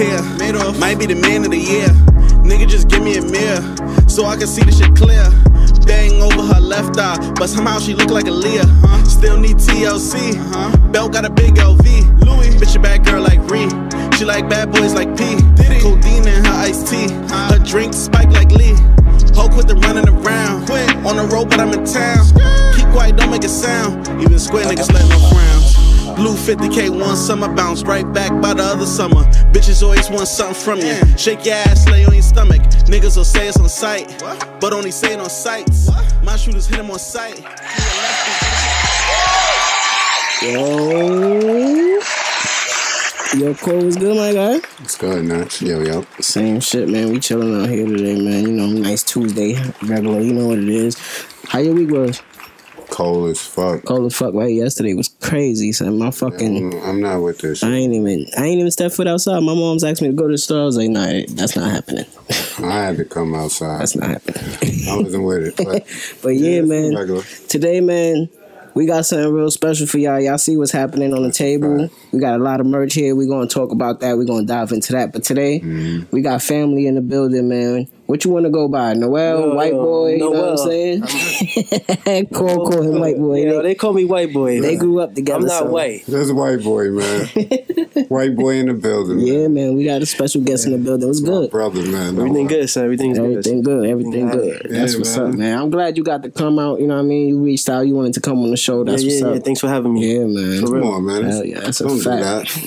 tear. Might be the man of the year. Nigga, just give me a mirror so I can see the shit clear. Bang over her left eye, but somehow she look like a Leah. Still need TLC. Belt got a big LV. Louis, bitch, a bad girl like Ree. She like bad boys like P. Codeine in her iced tea. Her drink spike like Lee. Ho quit the running around. On the road, but I'm in town. Keep quiet, don't make a sound. Even square niggas let no frowns. Blue 50K one summer, bounce right back by the other summer. Bitches always want something from you. Shake your ass, lay on your stomach. Niggas will say it's on sight, but only say it on sights. My shooters hit him on sight. Yo, Cole, what's good, my guy? It's good, Notch. Yo. Same shit, man. We chilling out here today, man. You know, nice Tuesday, regular. You know what it is. How your week was? Cold as fuck. Cold as fuck, right? Yesterday was crazy, son. My fucking... I'm not with this shit. I ain't even stepped foot outside. My mom's asked me to go to the store. I was like, nah, that's not happening. I had to come outside. That's not happening. I wasn't with it. But yeah, man. Regular. Today, man, we got something real special for y'all. Y'all see what's happening on the table. Right. We got a lot of merch here. We're going to talk about that. We're going to dive into that. But today, we got family in the building, man. What you want to go by? Noel, white boy, you know what I'm saying? call him white boy. Yeah, they call me white boy. They grew up together. I'm not white. There's a white boy, man. White boy in the building, Yeah, man. We got a special guest in the building. What's good? Brother, man. Everything good, son. Everything good. Everything good. That's what's up, man. I'm glad you got to come out. You know what I mean? You reached out. You wanted to come on the show. That's what's up. Yeah, thanks for having me. Yeah, man. Come on, man. Hell yeah, that's a fact.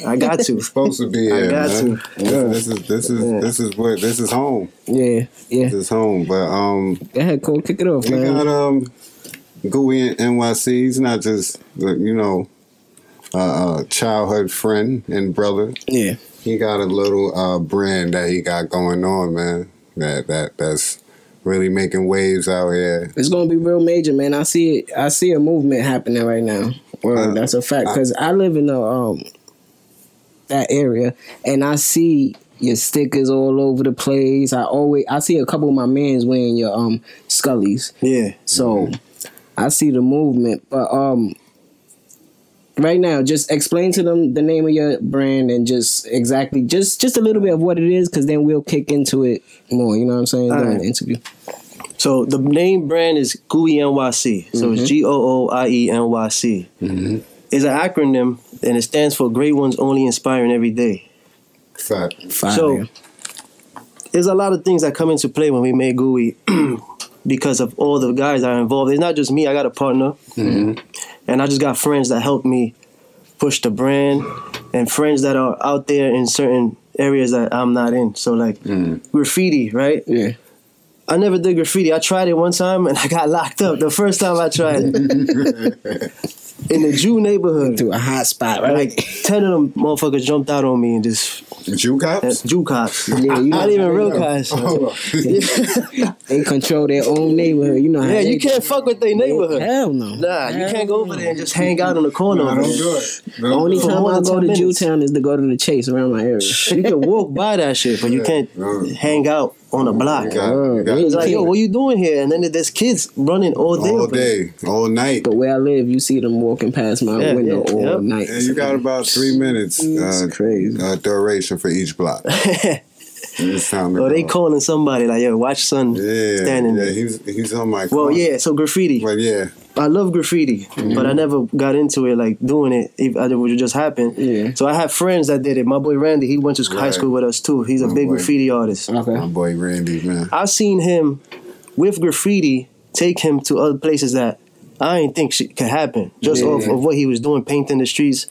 I got to. It's supposed to be here, I got man. to. Yeah. This is home. Yeah. This is home. But go ahead, Cole. Kick it off, we man. got Gooey in NYC. He's not just childhood friend and brother. Yeah. He got a little brand that he got going on, man. That's really making waves out here. It's gonna be real major, man. I see it. I see a movement happening right now. Well, that's a fact because I live in that area, and I see your stickers all over the place. I see a couple of my mans wearing your Scullies. Yeah. So I see the movement, but right now, just explain to them the name of your brand and just exactly just a little bit of what it is, because then we'll kick into it more. You know what I'm saying? During the interview. So the name brand is GOOIE NYC. So it's GOOIE NYC. It's an acronym, and it stands for Great Ones Only Inspiring Every Day. Fact. So there's a lot of things that come into play when we made GOOIE because of all the guys that are involved. It's not just me. I got a partner, and I just got friends that help me push the brand, and friends that are out there in certain areas that I'm not in. So like graffiti, right? Yeah. I never did graffiti. I tried it one time and I got locked up the first time I tried it. In the Jew neighborhood. To a hot spot, right? Like 10 of them motherfuckers jumped out on me and just... Jew cops? Jew cops. Yeah, not even real cops. They control their own neighborhood. You know how you can't fuck with their neighborhood. Hell no. Nah, you can't go over there and just hang out in the corner. Don't do it. The only time I go to Jewtown is to go to the Chase around my area. You can walk by that shit, but you can't hang out on the block. It's like, yo, what you doing here? And then there's kids running all day. All night. But where I live, you see them walking past my window all night. And you got about 3 minutes crazy. duration for each block. It's time to they calling somebody like, yo, watch son standing there. He's on my corner. Well, so graffiti. But I love graffiti, but I never got into it, like doing it. It would just happen. Yeah. So I have friends that did it. My boy Randy, he went to high school with us too. He's a big graffiti artist. Okay. My boy Randy, man. I've seen him with graffiti take him to other places that I didn't think could happen just off of what he was doing, painting the streets.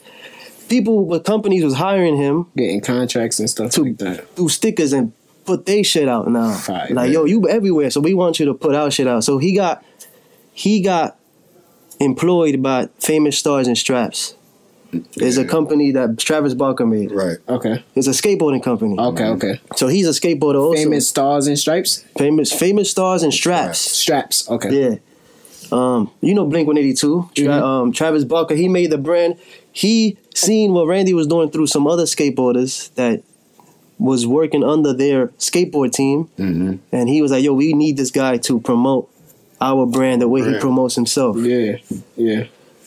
People with companies was hiring him, getting contracts and stuff like that, do stickers and put their shit out now. Fire, like, yo, you everywhere, so we want you to put our shit out. So he got employed by Famous Stars and Straps. There's a company that Travis Barker made. Right. Okay. It's a skateboarding company. Okay. So he's a skateboarder also. Famous Stars and Stripes? Famous Stars and Straps. Straps, okay. Yeah. You know Blink-182. Travis Barker, he made the brand. He seen what Randy was doing through some other skateboarders that was working under their skateboard team. And he was like, yo, we need this guy to promote our brand the way he promotes himself. Yeah.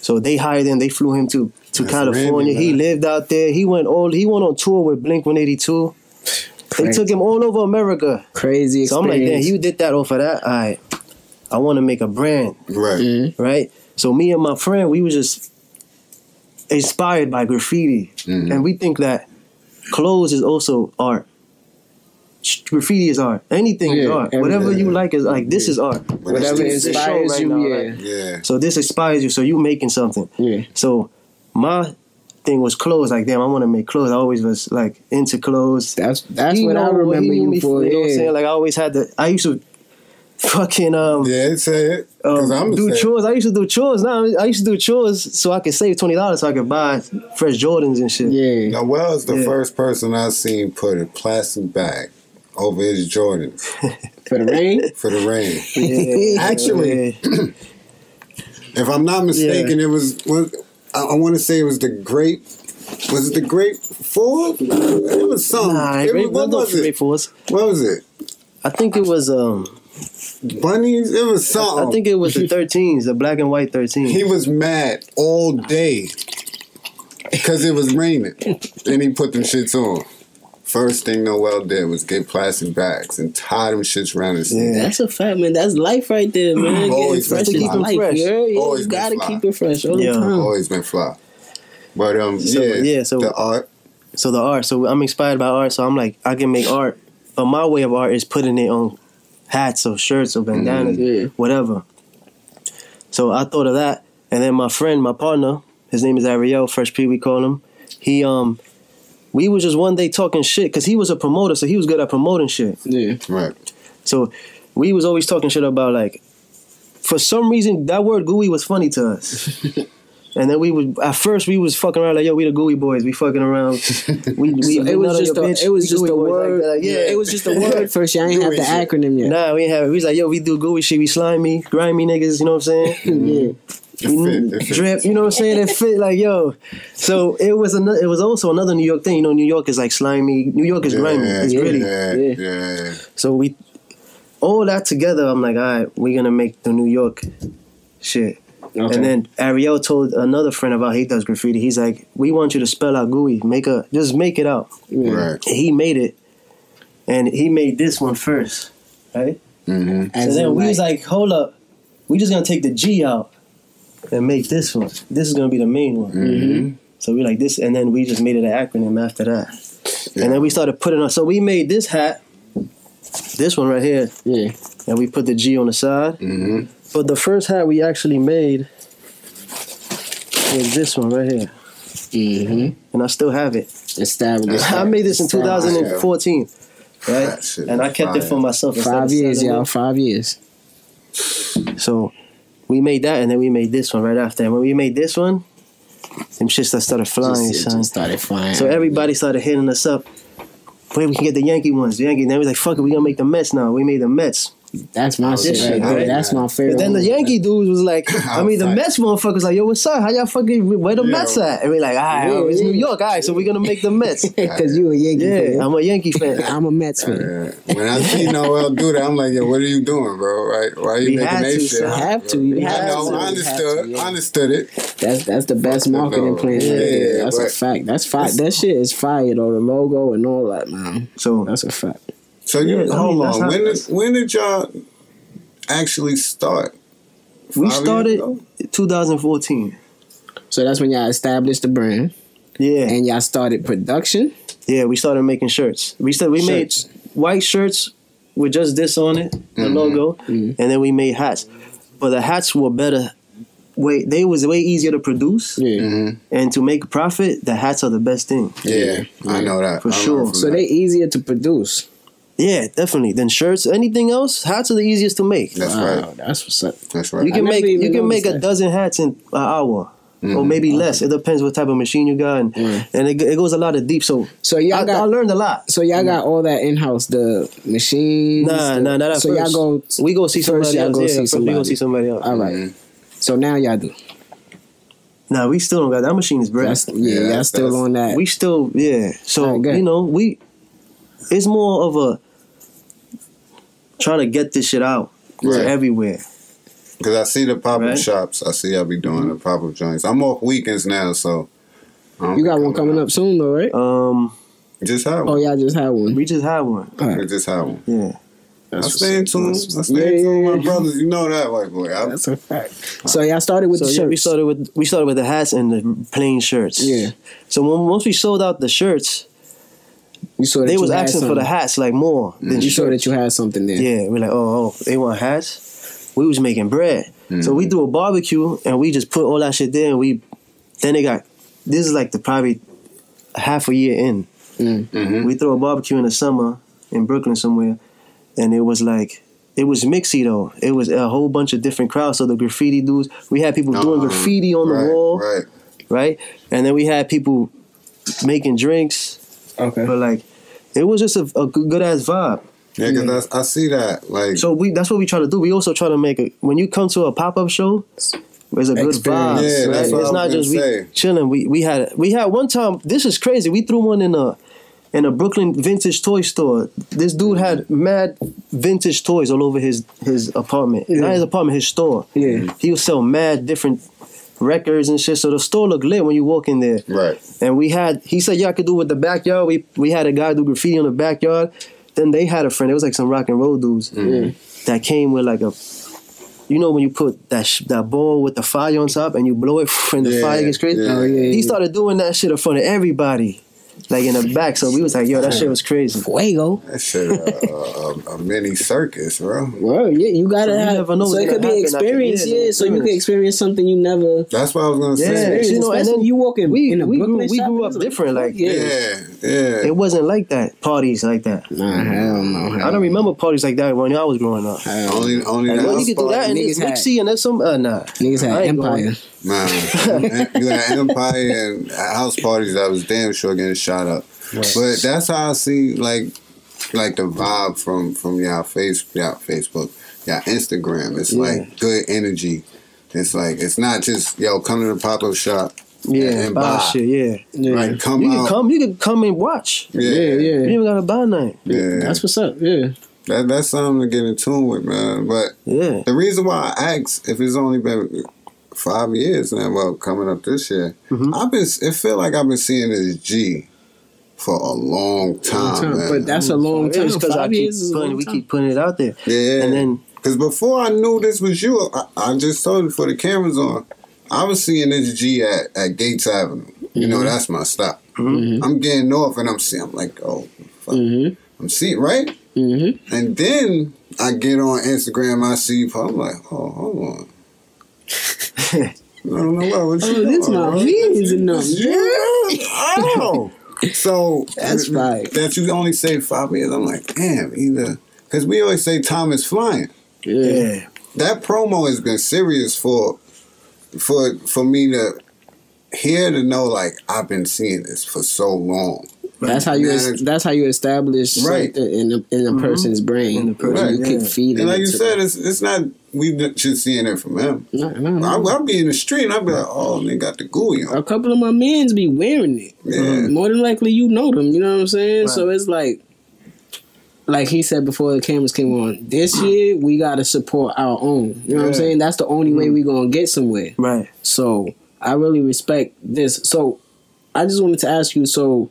So they hired him. They flew him to California. Randy, he man. lived out there. He went on tour with Blink-182. They took him all over America. Crazy experience. So I'm like, damn, you did that off of that. I want to make a brand, Right. right? So me and my friend, we was just inspired by graffiti, and we think that clothes is also art. Graffiti is art. Anything is art. Whatever you like is like, this is art. Whatever This is inspires show you, now, yeah. right? Yeah. So this inspires you. So you making something. Yeah. So my thing was clothes. Like, damn, I want to make clothes. I always was like into clothes. That's He what I know remember he knew you me for. You know what I'm Yeah. saying? Like, I always had I used to fucking Yeah, say it. 'Cause I'm do the same. chores. I used to do chores. Now I used to do chores so I could save $20 so I could buy fresh Jordans and shit. Yeah. Noel's the Yeah. first person I seen put a plastic bag over his Jordans For the rain? for the rain. Yeah. Actually, if I'm not mistaken, it was I want to say it was the grape. Was it the grape 4? It was something. Nah, What was it? Great Force. What was it? I think it was Bunnies? It was something. I think it was the 13s, the black and white 13s. He was mad all day because it was raining, and he put them shits on. First thing Noel did was get plastic bags and tie them shits around his neck. That's a fact, man. That's life right there, man. Always Getting fresh been is fly. life. Fresh. Yeah, Always you been gotta fly. keep it fresh all the Yeah. time. Always been fly. But So the art. So the art. So I'm inspired by art. So I'm like, I can make art. But my way of art is putting it on hats or shirts or bandanas, Yeah. whatever. So I thought of that. And then my friend, my partner, his name is Ariel, Fresh P we call him. He we was just one day talking shit because he was a promoter, so he was good at promoting shit. Yeah. Right. So we was always talking shit about, like, for some reason that word gooey was funny to us. And then at first we was fucking around like, yo, we the gooey boys. We fucking around. It was just a word. Like, yeah, It was just a word first. Y'all ain't have the acronym yet. Nah, we ain't have it. We was like, yo, we do gooey shit. We slimy, grimy niggas. You know what I'm saying? Yeah. It fit. Drip. You know what I'm saying? It fit like, yo. So it was also another New York thing. You know, New York is like slimy. New York is grimy. It's gritty. Yeah. So all that together, I'm like, all right, we're gonna make the New York shit. Okay. And then Ariel told another friend of ours, he does graffiti. He's like, we want you to spell out gooey. Just make it out. Right. He made it, and he made this one first, right? Mm-hmm. As So then in, we was like, hold up, we just gonna take the G out and make this one. This is gonna be the main one. Mm-hmm. So we like this, and then we just made it an acronym after that. Yeah. And then we started putting on. So we made this hat, this one right here, yeah. and we put the G on the side. Mm-hmm. But the first hat we actually made was this one right here, Mm-hmm. and I still have it. Established. I made this in 2014, That right? shit And I is kept it fire. for myself. instead 5 of years, selling y'all. it. 5 years. So we made that, and then we made this one right after. And when we made this one, them shits that started flying, Just son. started flying. So everybody started hitting us up. Wait, we can get the Yankee ones. The Yankee. And then we was like, fuck it, we gonna make the Mets now. We made the Mets. That's my shit shit, right there. right? That's my favorite. And then the one. Yankee dudes was like, the Mets motherfuckers like, yo, what's up? How y'all fucking, where the Mets at? And we like, all right, it's New York, all right, so we're gonna make the Mets. Because you a Yankee fan. Yeah, I'm a Yankee fan. I'm a Mets fan. When I see Noel do that, I'm like, yo, what are you doing, bro? Right? Why are you We making had that to, shit? son. Have to. You I have know. to. I understood. You have to, I understood it. That's the best marketing plan. Yeah, right there. That's a but- fact. That's fire. That shit is fire though. The logo and all that, man. So That's a fact. So you Yeah, I hold mean, that's on. how- When did y'all actually start? we 5 years started ago? 2014. So that's when y'all established the brand Yeah, and y'all started production. yeah, we started making shirts. We made Shirts. white shirts with just this on it, the logo, and then we made hats. But the hats were better. They was way easier to produce, Yeah. and to make a profit, the hats are the best thing. Yeah, I know that. For I learned sure. from So that. they easier to produce. Yeah, definitely. Then shirts, anything else, hats are the easiest to make. That's Wow, right. that's what's up. That's right. You can never make even a noticed that. dozen hats in an hour, or maybe less. It depends what type of machine you got, and it goes a lot of deep. So So y'all I got. learned a lot. So y'all got all that in house, the machines. Nah, not at So first. y'all go. We go see first somebody y'all else. go Yeah, see first we go somebody. see somebody else. All right. So now y'all do. Nah, we still don't got that machine is bread. That's, y'all that's- still on that. We still So Alright, good. it's more of a trying to get this shit out to Right. everywhere. Because I see the pop-up Right. shops. I see y'all be doing the pop-up joints. I'm off weekends now, so. I don't You got be one coming up soon, though, right? Just had Oh, one. y'all just had one. We just had one. We just had one. Yeah. I stay in tune. I stay in tune with my brothers. You know that, white boy. That's a fact. So y'all started with So the yeah, shirts. we started with the hats and the plain shirts. Yeah. So once we sold out the shirts, You saw that they you was had asking for something. the hats like more than You saw shirts. that you had something there. Yeah, we're like, oh, they want hats. We was making bread, so we threw a barbecue and we just put all that shit there. And then they got this is like the probably half a year in. We threw a barbecue in the summer in Brooklyn somewhere, and it was mixy though. It was a whole bunch of different crowds. So the graffiti dudes, we had people doing graffiti on the wall, right? And then we had people making drinks. Okay. But like, it was just a good ass vibe. Yeah, because I see that. Like, So that's what we try to do. We also try to make when you come to a pop-up show, there's a good vibe. Yeah, that's what It's I not was just gonna we say. chilling. We had one time. This is crazy. We threw one in a Brooklyn vintage toy store. This dude had mad vintage toys all over his apartment. Not his apartment, his store. Yeah. He would sell mad different records and shit. So the store looked lit when you walk in there. right. And he said, y'all could do it with the backyard. We had a guy do graffiti on the backyard. Then they had a friend. It was like some rock and roll dudes that came with like you know when you put that ball with the fire on top and you blow it and the fire gets crazy? Yeah. Oh, yeah, He yeah. started doing that shit in front of everybody, like in the back. So we was like, yo, that shit was crazy. Fuego. That shit a mini circus, bro. Well, yeah, you gotta So you have. never know So what's it could gonna be happen after experience, years of yeah. So you could experience. experience something you never. That's what I was gonna Yeah, say. you know, and Especially then you walk in a we Brooklyn grew shop, up it's different. Like, Yeah. it wasn't like that. Parties like that. Nah, hell no. I don't remember parties like that when I was growing up. Only Like, the well, house you could do that party. and it's Niggas had- mixy and that's some nah. Niggas I had ain't Empire. going. Man, you had Empire and house parties that was damn sure getting shot up. But that's how I see like the vibe from y'all Facebook, y'all Instagram. It's like good energy. It's like it's not just come to the pop-up shop and buy buy. shit. Yeah. Like come You out. can come and watch. Yeah, Yeah. You ain't even gotta buy nothing. yeah. That's what's up. Yeah. That's something to get in tune with, man. But Yeah. the reason why I asked if it's only been 5 years now, well, coming up this year, it feel like I've been seeing this G for a long time, man. But that's a long time. It's because 5 years is a long we time. keep putting it out there. Yeah. And then Because before I knew this was you, I just told you before the cameras on, I was seeing this G at Gates Avenue. You know, that's my stop. I'm getting off and I'm like, oh, fuck. I'm seeing, right? And then I get on Instagram, I see, I'm like, oh, hold on. I don't know what you this doing, my bro. hands and them. Yeah. Oh. So That's right. That you only say 5 years. I'm like, damn, either because we always say time is flying. yeah. That promo has been serious for me to hear to know like I've been seeing this for so long. That's how you. That's how you establish Right. something in a person's brain. In the person, You keep yeah. feeding. And like it you to said, them. it's not we just seeing it from him. No. I'll be in the street and I'll be like, oh, they got the gooey on. A couple of my mans be wearing it. Yeah. More than likely, you know them. You know what I'm saying? So it's like he said before the cameras came on. This year we gotta support our own. You know what I'm saying? That's the only way we gonna get somewhere. Right. So I really respect this. So I just wanted to ask you. So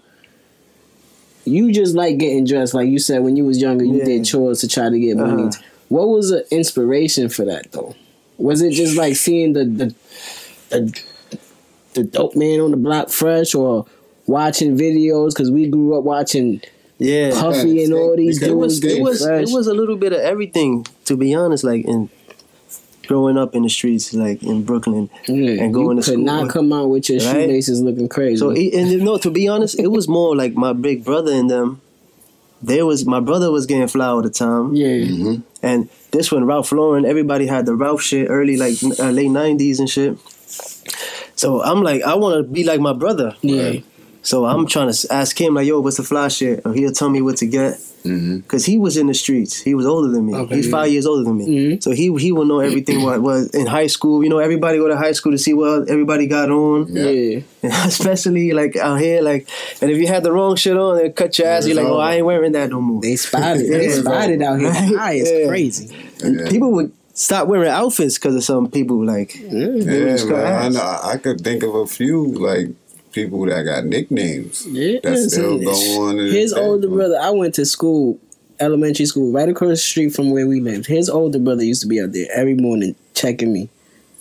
you just like getting dressed, like you said when you was younger. You did chores to try to get money. What was the inspiration for that though? Was it just like seeing the dope man on the block fresh, or watching videos? Because we grew up watching Puffy and all these dudes. It was a little bit of everything, to be honest. Like in growing up in the streets, like in Brooklyn, and going to school. You could not come out with your shoelaces looking crazy. So to be honest, it was more like my big brother and them. My brother was getting fly all the time. Yeah. And this one, Ralph Lauren, everybody had the Ralph shit early, like late 90s and shit. So I'm like, I want to be like my brother. Yeah. So I'm trying to ask him, like, yo, what's the fly shit? Or he'll tell me what to get. Because he was in the streets. He was older than me. Okay, He's 5 years older than me. So he will know everything what was in high school. You know, everybody go to high school to see what everybody got on. Yeah. Especially like out here, like, and if you had the wrong shit on, they'll cut your ass. You're like, oh, I ain't wearing that no more. They spotted. They spotted out here. High is crazy. And people would stop wearing outfits because of some people. Like, Yeah, man. I know. I could think of a few like people that got nicknames that still go on. His older brother, I went to school, elementary school, right across the street from where we lived. His older brother used to be out there every morning checking me.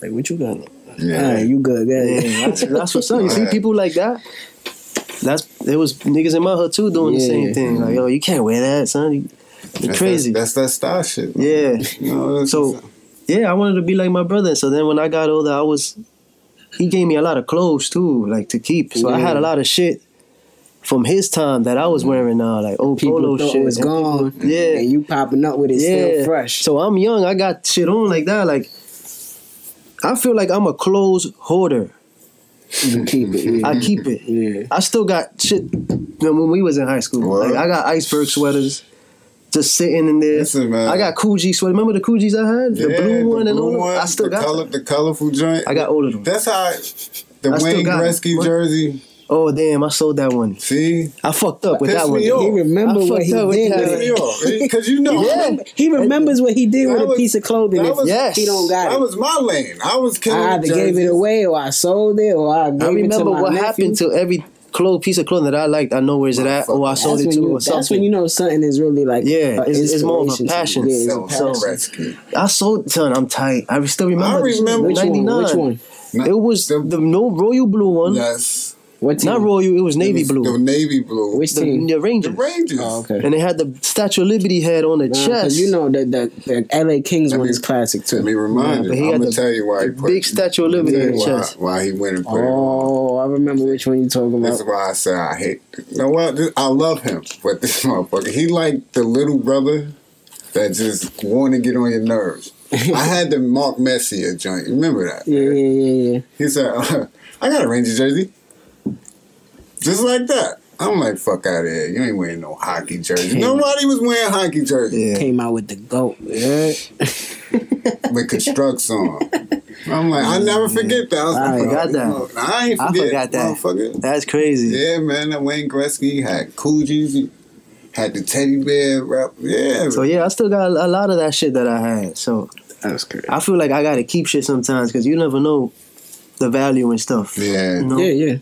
Like, what you got? Yeah. All right, you good. yeah, that's what's up. You see people like that? There was niggas in my hood too doing the same thing. Like, yo, you can't wear that, son. You're crazy. That's that style shit. Man. Yeah. You know, So, yeah, I wanted to be like my brother. So then when I got older, he gave me a lot of clothes too, like to keep. So I had a lot of shit from his time that I was wearing now, like old People polo thought shit. it was gone. Yeah. And you popping up with it still fresh. So I'm young. I got shit on like that. Like, I feel like I'm a clothes hoarder. You keep it. Yeah. I keep it. Yeah. I still got shit when we was in high school. What? Like, I got iceberg sweaters just sitting in there. Listen, man. I got Coogee sweaters. Remember the Coogees I had? The blue one and all that? I still got the colorful joint. I got all of them. That's how the I still Wayne got it. Gretzky What? jersey. Oh, damn, I sold that one. See? I fucked up with Pissed that one. me off. He remember I what he fucked up with did. that. with it. Because you know, Yeah. He remembers what he did with That a was- piece of clothing. that If was- Yes. he don't got that it. was my lane. I was killing I either jerseys. gave it away or I sold it or I gave I it to remember my what nephew. happened to every piece of clothing that I liked. I know where's it at, or I sold it to, or something. That's when you know something is really like it's more of a inspiration to passion. you. Yeah, So, it's a passion. Gretzky. I sold, son, I'm tight. I still remember. I remember Which one? 99. Which one? It was the no royal blue one. Yes. What team? Not royal. It was navy It was blue. The navy blue. Which The team? Rangers. The Rangers. Oh, okay. And they had the Statue of Liberty head on the chest. Because you know that the LA Kings one is classic Let me too. remind but he you. I'm had going to the tell you why he put big Statue of Liberty in the chest. why he went and put it on. Oh, I remember which one you talking This is about. why I say I hate. You know what? I love him, but this motherfucker, he like the little brother that just want to get on your nerves. I had the Mark Messier joint. You remember that? Yeah. He said, I got a Ranger jersey. Just like that. I'm like, fuck out of here. You ain't wearing no hockey jersey. Nobody was wearing hockey jersey. Yeah. Came out with the GOAT. Yeah. With constructs on. I'm like, I never forget that. I forgot that. I ain't I forget, forgot that. motherfucker. That's crazy. Yeah, man, that Wayne Gretzky had Coogee, he had the teddy bear wrap. Yeah. So yeah, I still got a lot of that shit that I had. So That's crazy. I feel like I gotta keep shit sometimes because you never know the value and stuff. Yeah. You know? Yeah.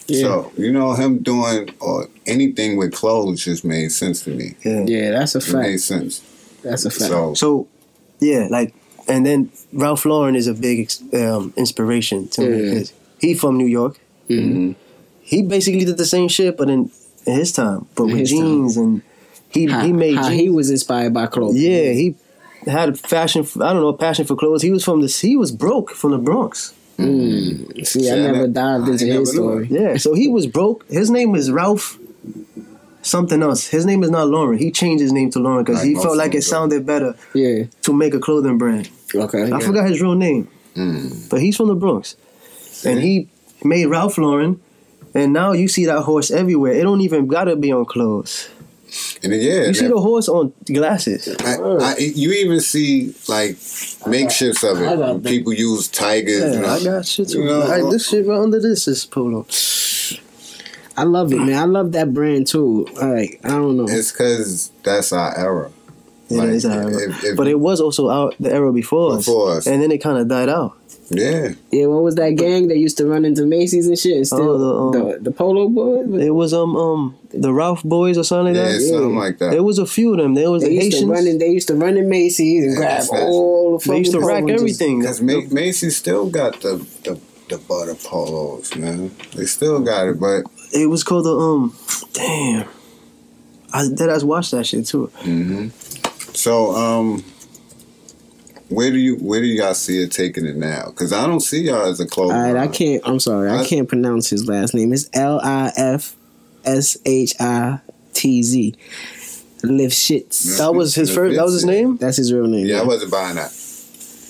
So, you know, him doing or anything with clothes just made sense to me. Yeah, that's a It made fact. sense. That's a fact. So yeah, like, and then Ralph Lauren is a big inspiration to me because he from New York. Mm-hmm. He basically did the same shit, but in his time, but with his jeans and he made how jeans. he was inspired by clothes. Yeah, he had a passion for clothes. He was broke from the Bronx. See, I never dived into his story. Yeah, so he was broke. His name was Ralph something else. His name is not Lauren. He changed his name to Lauren because Like he most felt like of it them sounded better Yeah. to make a clothing brand. Okay. I forgot his real name, but he's from the Bronx. And he made Ralph Lauren, and now you see that horse everywhere. It don't even gotta be on clothes. And then, yeah. You see the horse on glasses. You even see, like, makeshifts of it. People use tigers. Yeah, you know. I got shit too. You know, Like, this shit right under this is polo. I love it, man. I love that brand too. Like, I don't know. It's because that's our era. It Like, is our era. if- But it was also the era before us. And then it kind of died out. Yeah. Yeah, what was that gang that used to run into Macy's and shit? And still, the Polo Boys? It was the Ralph Boys or something like Yeah, that. something like that. There was a few of them. There was the Haitians. They used to run in Macy's and grab that's- all the They used to fucking rack clothes. everything. Because Macy's still got the butter polos, man. They still got it, but It was called the damn. I watched that shit too. so where do you guys see it taking it now? Because I don't see y'all as a clothing. All right, line. I'm sorry. I can't pronounce his last name. It's Lifshitz. Lift shits. That was his first. That was his name. That's his real name. Yeah, I wasn't buying that.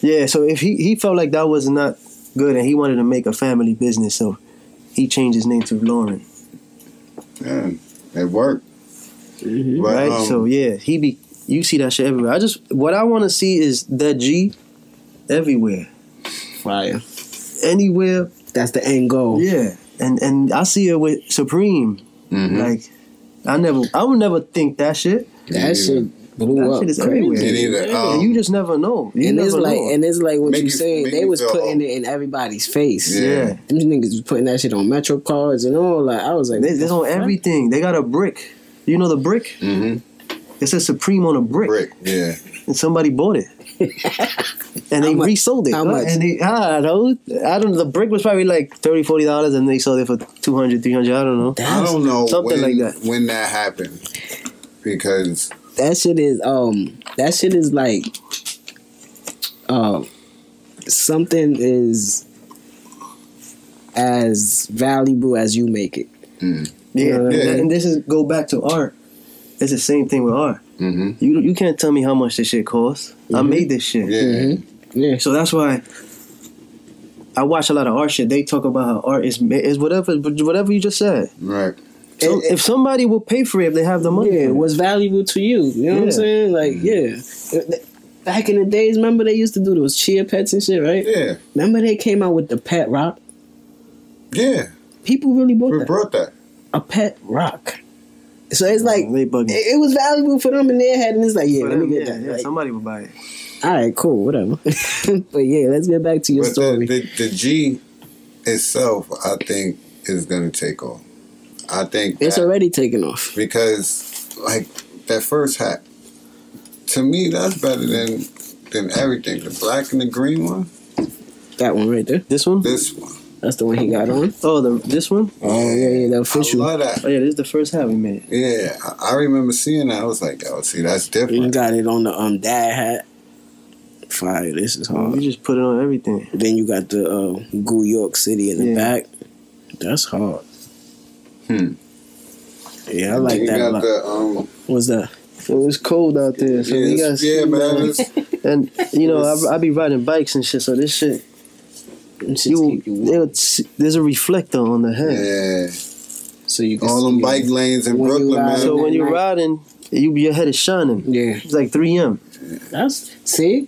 Yeah. So if he felt like that was not good and he wanted to make a family business, so he changed his name to Lauren. Yeah, it worked. Mm-hmm. But, Right. So yeah, you see that shit everywhere. What I want to see is that G everywhere, Fire. anywhere. That's the end goal. Yeah, and I see it with Supreme. Mhm. Like I would never think that shit. That shit. blew That up shit is crazy. everywhere. It either, And you just never know. You And never it's like, know. and it's like what Make you you- said. make They you was feel putting old. it in everybody's face. Yeah. Them niggas was putting that shit on Metro cards and all. Like I was like, It's on everything. They got a brick. You know the brick? Mm-hmm. It says Supreme on a brick. Yeah. And somebody bought it. And they resold it. How much? And they, I don't know. The brick was probably like $30, $40 and they sold it for $200, $300. I don't know. I don't know something when, like that. when that happened. Because that shit is like something is as valuable as you make it. Yeah. Yeah. And this is go back to art. It's the same thing with art. mm-hmm. You can't tell me how much this shit costs. I made this shit. Yeah. Yeah. So that's why I watch a lot of art shit. They talk about how art is whatever you just said. Right. So if somebody will pay for it if they have the money. Yeah, for it. what's valuable to you. You know what I'm Yeah. saying? Like, yeah. Back in the days, remember they used to do those chia pets and shit, right? Yeah. Remember they came out with the pet rock? Yeah. People really bought Who that. brought that? A pet rock. So it's like, They bugging. it was valuable for them in their head, and it's like, yeah, For let me them, get that. yeah, Like, somebody will buy it. all right, cool, whatever. But yeah, let's get back to your But story. the G itself, I think, is going to take off. I think It's that- already taken off. because like that first hat, to me, that's better than everything. The black and the green one, That one right there. This one? this one. That's the one he got on. Oh, this one? Oh yeah, the I official. love that. Oh yeah, this is the first hat we made. Yeah, I remember seeing that. I was like, oh, see, that's You different. got it on the dad hat. Fire, this is We hard. just put it on everything. Then you got the New York City in the Yeah. back. That's hard. Hmm. Yeah, I like you that a got lot. the What's that? It was cold out there, so we got yeah, man. It's, and you know I be riding bikes and shit. So this shit, there's a reflector on the head. yeah, So you can all see them it. bike lanes in When you Brooklyn, ride man. So when you're night. riding, your head is shining. Yeah, It's like 3M. that's see.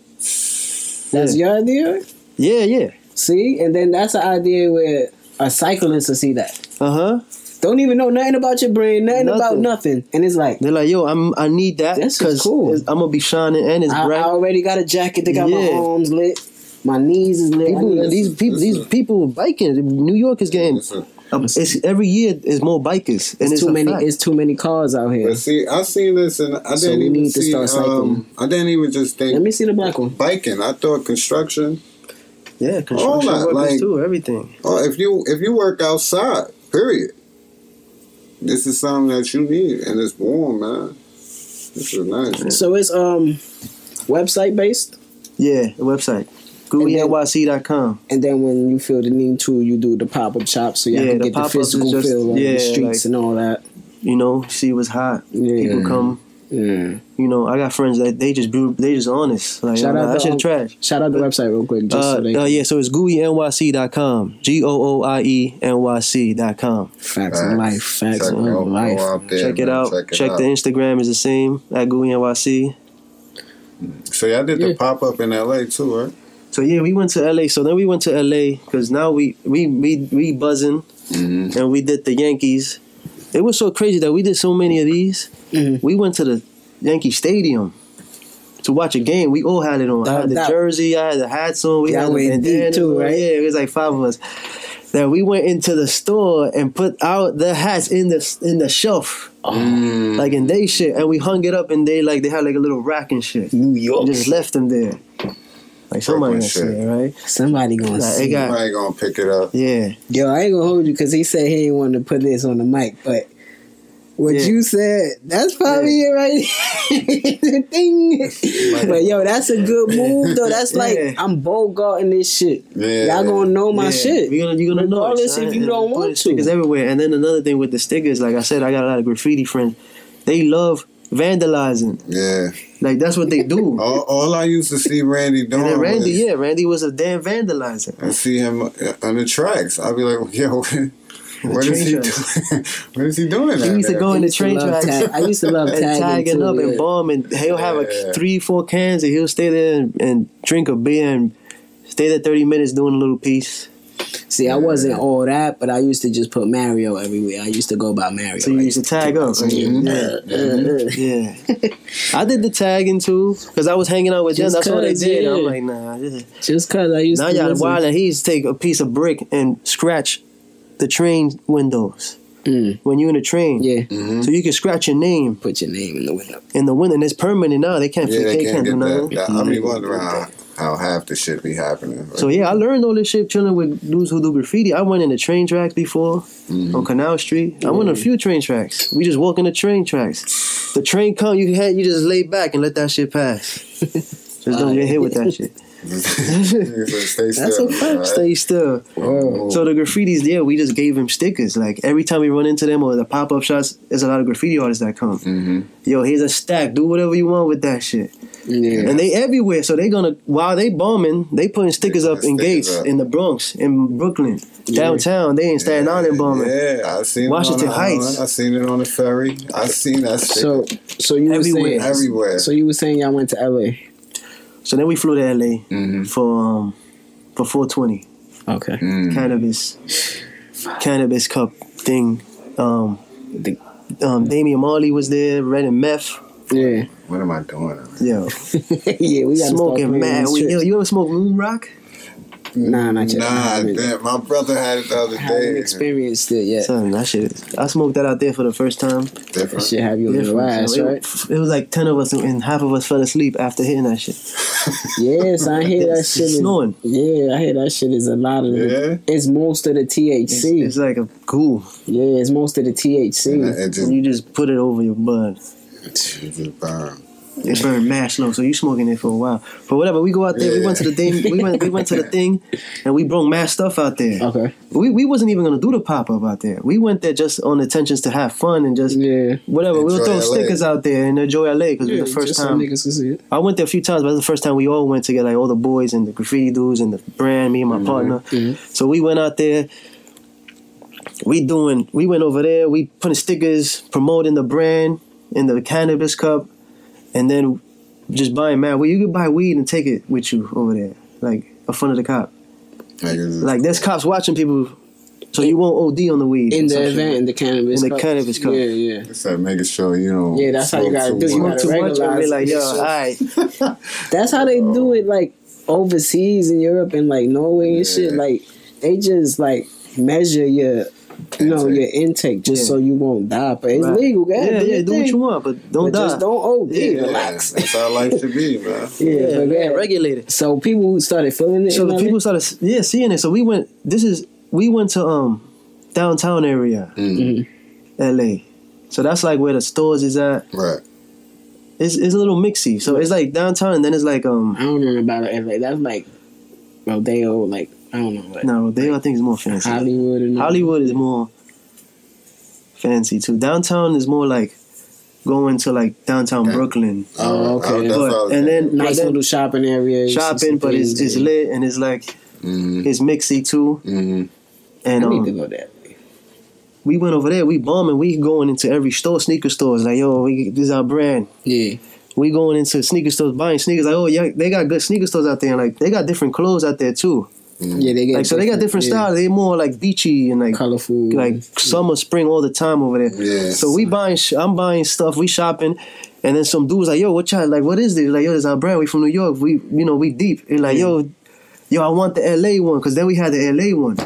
That's your idea. Yeah. See, and then that's an idea where a cyclist will see that. Uh-huh. Don't even know nothing about your brain, nothing about Nothing. nothing, and it's like They're like, yo, I need that This is because cool. I'm gonna be shining and it's I bright. already got a jacket that got my Yeah. arms lit, my knees is lit. I People, need- these people biking. New York is getting. Listen, It's every year is more bikers, and it's too a many. fact. It's too many cars out here. but see, I seen this, and I So didn't we even need to see. start cycling. I didn't even just think Let me see the black one. biking. I thought construction. Yeah, construction All that, workers like- too. Everything. Oh, if you work outside, period. This is something that you need, and it's warm, man. This is nice. So it's website based, Yeah, the website. GUINYC.com. and then when you feel the need to, you do the pop up shop, so you Yeah, can the get the pop-ups is physical just- feel of yeah, the streets like- and all that. You know, see what's hot. Yeah. People come. Yeah. You know, I got friends that they just honest. Like, Shout out that to shit trash. Shout out the website real quick, just so they can Yeah, so it's GUINYC.com. GOOIENYC.com. facts of life, facts Check of it out, life. go out there, Check it man. out. Check the Instagram is the same at GUINYC. So y'all did the Yeah. pop up in LA too, right? So yeah, we went to LA. So then we went to LA because now we buzzing, Mm-hmm. and we did the Yankees. It was so crazy that we did so many of these. Mhm. We went to the Yankee Stadium to watch a game. We all had it on. I had the That- jersey, I had the hats on. We Y'all had the went deep bandana too, on. right? Yeah, it was like 5 of us. That we went into the store and put out the hats in the shelf, like in they shit, and we hung it up, and they had like a little rack and shit. New York. And just left them there. Like somebody Brooklyn gonna see shit. it, right? Somebody gonna Like, see. it got- I ain't gonna pick it up. Yeah. Yo, I ain't gonna hold you because he said he ain't want to put this on the mic, but what Yeah. you said, that's probably it right the thing. But yo, that's a good move though. That's like Yeah. I'm bogarting this shit. Yeah. Y'all gonna know my Yeah. shit. You're gonna know it, Regardless son. if you And don't put want stickers to. everywhere. And then another thing with the stickers, like I said, I got a lot of graffiti friends. They love vandalizing. Yeah. Like that's what they do. All I used to see Randy doing And then Randy, was, Randy was a damn vandalizer. I see him on the tracks. I'll be like, yo, what is he train doing? What is he doing? He used to go in the train tracks I used to love and tagging tagging too, up yeah. and bomb, and he'll have Yeah. like 3-4 cans, and he'll stay there and drink a beer and stay there 30 minutes doing a little piece. See, I wasn't all that, but I used to just put Mario everywhere. I used to go by Mario. So you used to tag up. Right? Yeah. I did the tagging too because I was hanging out with them. That's what they did. Yeah. I'm like, nah. Just because I used now to. y'all listen. wild, and he used to take a piece of brick and scratch the train windows. When you're in a train, so you can scratch your name, put your name in the window. And it's permanent now. They can't. Yeah, they can't do get nothing. that. I be wondering how half the shit be happening. So yeah, I learned all this shit chilling with dudes who do graffiti. I went in the train tracks before on Canal Street. I went on a few train tracks. We just walk in the train tracks. The train come, you just lay back and let that shit pass. Just don't get hit with that shit. Stay still. That's a fact. Right? Stay still. Whoa. So the graffitis there, we just gave them stickers. Like every time we run into them or the pop-up shots, there's a lot of graffiti artists that come. Yo, here's a stack. Do whatever you want with that shit. Yeah. And they everywhere. So they gonna, while they bombing, they putting stickers up in gates in the Bronx, in Brooklyn, downtown. They ain't Staten Island bombing. Yeah, I seen Washington it on the Heights. island. I seen it on the ferry. I seen that sticker. So you were saying everywhere. So you were saying y'all went to LA. So then we flew to LA for 420. Okay. Cannabis cup thing. Damian Marley was there, Red and Meth. Yeah. What am I doing? Yo. Yeah, we got Smoking mad. Yo, you ever smoke Moon Rock? Nah, not yet. Nah, damn. My brother had it the other I haven't day. experienced it yet. Son, that shit. I smoked that out there for the first time. That Different. shit have you on your ass, So right? it was like 10 of us and half of us fell asleep after hitting that shit. Yes, I hear that shit. Is, Snoring. yeah, I hear that shit is a lot of the, it's most of the THC. It's like a cool. Yeah, it's most of the THC. And You just put it over your bud. it just burn. It burned mad slow, so you smoking it for a while. But whatever, we go out there. We went to the thing. We went to the thing, and we brought mad stuff out there. Okay. We wasn't even gonna do the pop up out there. We went there just on intentions to have fun and just whatever. We'll throw LA. stickers out there and enjoy LA because it was the first just so time. niggas can see it. I went there a few times, but it was the first time we all went together, like all the boys and the graffiti dudes and the brand, me and my partner. So we went out there. We went over there. We putting stickers, promoting the brand in the cannabis cup. And then just buying mad weed. You could buy weed and take it with you over there, like in front of the cop. Like there's cops watching people, so you won't OD on the weed. In the event, in the cannabis in the cup. cannabis cup. Yeah. It's like making sure you don't. Yeah, that's how you gotta do it. You Smoke gotta too much and be regularize like, yo, it. all right. That's how they do it, like overseas in Europe and like Norway and shit. Like they just like measure your. Your intake just so you won't die, but it's legal, guys. Yeah, do what you want, but don't die. Just don't OD. Relax. That's how life should be, man. Yeah, regulate it. So people started feeling it. So the people started, seeing it. So we went. We went to downtown area, LA. So that's like where the stores is at. Right. It's a little mixy. So it's like downtown, and then it's like I don't know about it. LA. That's like Rodeo, like. I don't know what. No, Rodeo I think is more fancy. Hollywood is more fancy too. Downtown is more like going to like downtown Brooklyn. Oh, okay. And then nice little shopping area. Shopping, but it's lit and it's like it's mixy too. And I need to go there. We went over there. We bombing. We going into every store, sneaker stores. Like this is our brand. Yeah. We going into sneaker stores, buying sneakers. Like yeah, they got good sneaker stores out there. And like they got different clothes out there too. Yeah, they get like so they got different styles. They more like beachy and like colorful, like summer, spring all the time over there. Yes. So I'm buying stuff. We shopping, and then some dudes like, yo, what y'all like? What is this? Like, yo, this is our brand. We from New York. We deep. And like, yo, I want the LA one because then we had the LA one.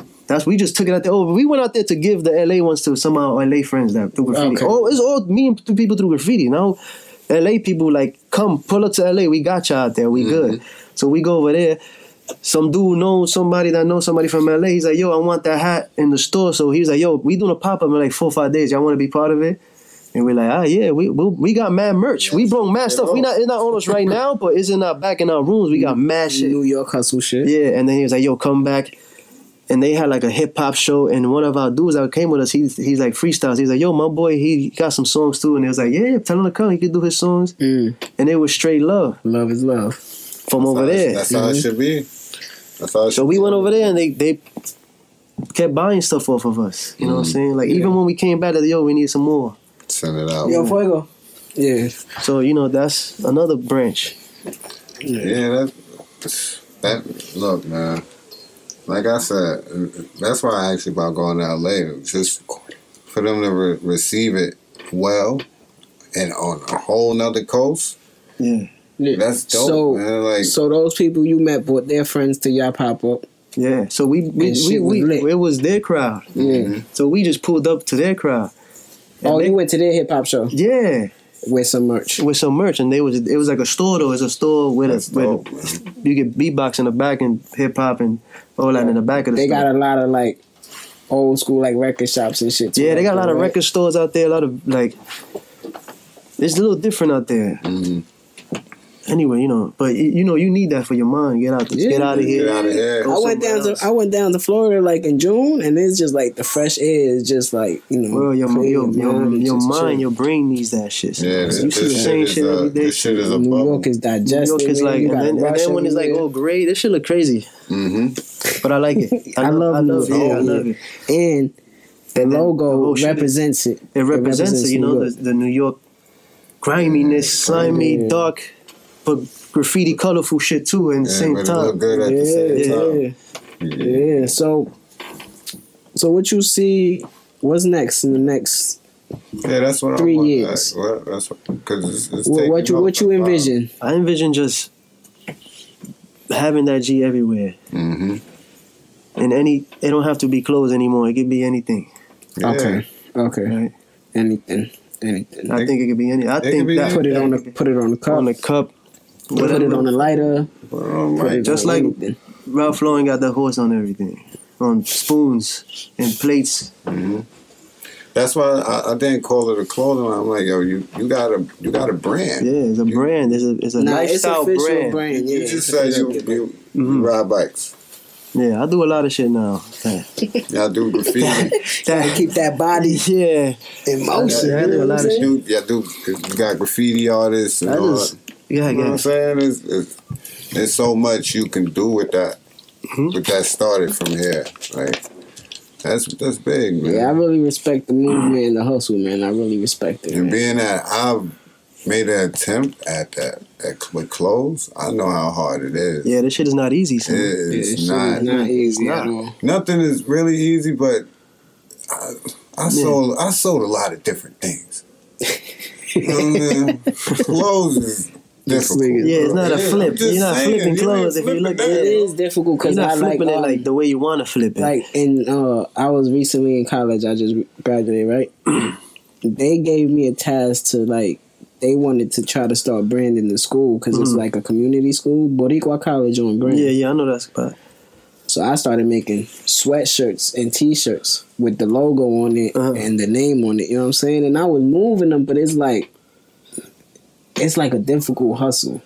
We just took it out there. Oh, we went out there to give the LA ones to some of our LA friends that do graffiti. Okay. Oh, it's all me and people do graffiti. Now, LA people like come pull up to LA. We got y'all out there. We good. So we go over there. Some dude knows somebody that knows somebody from LA. He's like, yo, I want that hat in the store. So he's like, yo, we doing a pop up in like 4 or 5 days. Y'all want to be part of it? And we're like, yeah, we got mad merch. Yes, we brought mad stuff. It's not on us right now, but it's in our back in our rooms. We got mad shit. New York hustle shit. Yeah, and then he was like, yo, come back. And they had like a hip hop show, and one of our dudes that came with us, he's like freestyles. He's like, yo, my boy, he got some songs too. And he was like, yeah, tell him to come. He could do his songs. And it was straight love. Love is love. From over there. That's how it should be. So we went over there and they kept buying stuff off of us. You know what I'm saying? Like even when we came back, like, yo, we need some more. Send it out. Yo, Fuego. Yeah. So that's another branch. Yeah, that look, man. like I said, that's why I asked you about going to LA. Just for them to receive it well and on a whole nother coast. Yeah. That's dope, man. Like, so those people you met brought their friends to y'all pop up. Yeah. So we it was their crowd. Yeah. So we just pulled up to their crowd. And you went to their hip hop show? Yeah. With some merch. With some merch, and it was like a store though. It's a store with dope, you get beatbox in the back and hip hop and all that in the back of the store. They got a lot of like old school like record shops and shit too. Yeah, they got a lot of record stores out there. A lot of like, it's a little different out there. Mm-hmm. Anyway, but you need that for your mind. Get out of here. Get out of here. I went down to Florida like in June, and it's just like the fresh air is just like Well, your mind, your brain needs that shit. Yeah, you see the same shit every day. This shit is a New York is digested. New York is like, and then when it's like, oh, great, this shit look crazy. Mm-hmm. But I like it. I love it. I love it. And the logo represents it. It represents it. The New York griminess, slimy, dark, but graffiti, colorful shit too. In the same time, look good at the same time. Yeah. So what you see? What's next in the next? Yeah, that's what 3 years. That's because it's what you envision? I envision just having that G everywhere. Mm-hmm. And it don't have to be clothes anymore. It could be anything. Yeah. Okay. Right? Anything. I think it could be anything. I think that put it on the cup. On the cup. Put it on the lighter. Just like Ralph Lauren got the horse on everything. On spoons and plates. Mm-hmm. That's why I didn't call it a clothing line. I'm like, yo, you got a brand. Yeah, it's a brand. It's a lifestyle brand. Yeah, you just said you ride bikes. Yeah, I do a lot of shit now. Yeah, I do graffiti. Gotta keep that body in motion. Yeah, I do a lot of shit. Yeah, dude, you got graffiti artists and all that. Yeah, you know what I'm saying? There's so much you can do with that. With that started from here. Like, that's big, man. Yeah, I really respect the movement and the hustle, man. I really respect it. And man. being that I've made an attempt at that with clothes, I know how hard it is. Yeah, this shit is not easy. Son. It's not easy at all. Nothing is really easy, but I sold a lot of different things. You know what I mean? Clothes is difficult. Yeah, it's not a flip. You're not flipping clothes if you look at it. It is difficult because you're I not flipping it like the way you want to flip it. Like I was recently in college. I just graduated, right? They gave me a task to they wanted to try to start branding the school because it's like a community school, Boricua College on brand. Yeah, I know that spot. So I started making sweatshirts and T-shirts with the logo on it and the name on it. You know what I'm saying? And I was moving them, but it's like a difficult hustle.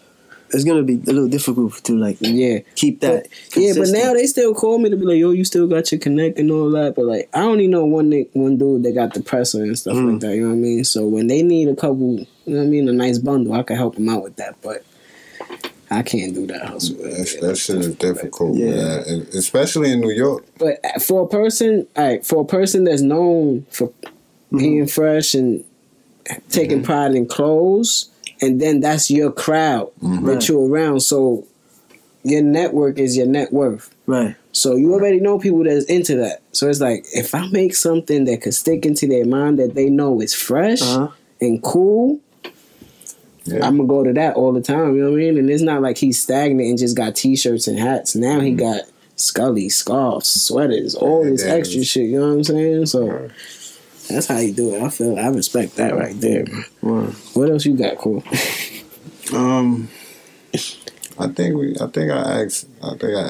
It's gonna be a little difficult to keep that. But now they still call me to be like, yo, you still got your connect and all that. But I only know one dude that got the presser and stuff like that. You know what I mean? So when they need a couple, you know what I mean, a nice bundle, I can help them out with that. But I can't do that hustle. That shit is difficult, man. And especially in New York. But for a person that's known for being fresh and taking pride in clothes, and then that's your crowd that you're around. So your network is your net worth. Right. So you already know people that's into that. So it's like, if I make something that could stick into their mind that they know is fresh and cool, I'm going to go to that all the time. You know what I mean? And it's not like he's stagnant and just got T-shirts and hats. Now he got Scully, scarves, sweaters, all this extra shit. You know what I'm saying? So that's how you do it. I respect that right there, man. Wow. What else you got, cool? I think I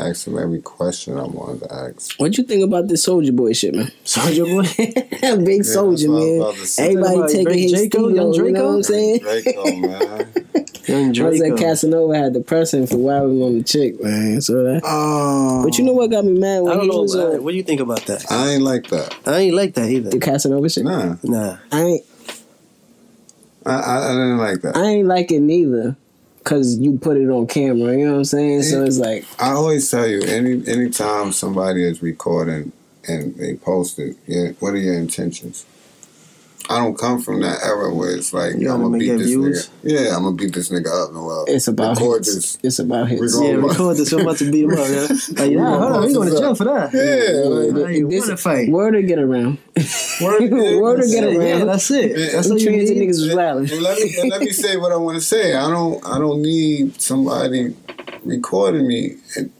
asked him every question I wanted to ask. What you think about this Soldier Boy shit, man? Soldier Boy, big Soldier, man. Everybody taking his studio. You know what I'm saying? Draco, man. Young Draco. That Casanova had the pressing for wilding on the chick, man. So that. But you know what got me mad when he was on? What do you think about that? I ain't like that. I ain't like that either. The Casanova shit. Nah. I didn't like that. I ain't like it neither. Cause you put it on camera, you know what I'm saying? So it's like, I always tell you, anytime somebody is recording and they post it, what are your intentions? I don't come from that era where it's like, You I'm wanna gonna beat get this views? nigga. Yeah, I'm gonna beat this nigga up, Noel. It's about Record hits. this. It's about hits. We're Yeah, gonna- record this. I'm about to beat him up. Yeah. Like, nah, hold on, we going to jail for that. Yeah, Like, you want to fight? Word to get around. Word to get around. Yeah, that's it. That's Them what you transit need. niggas was wildin'. And let me say what I want to say. I don't need somebody recording me. And,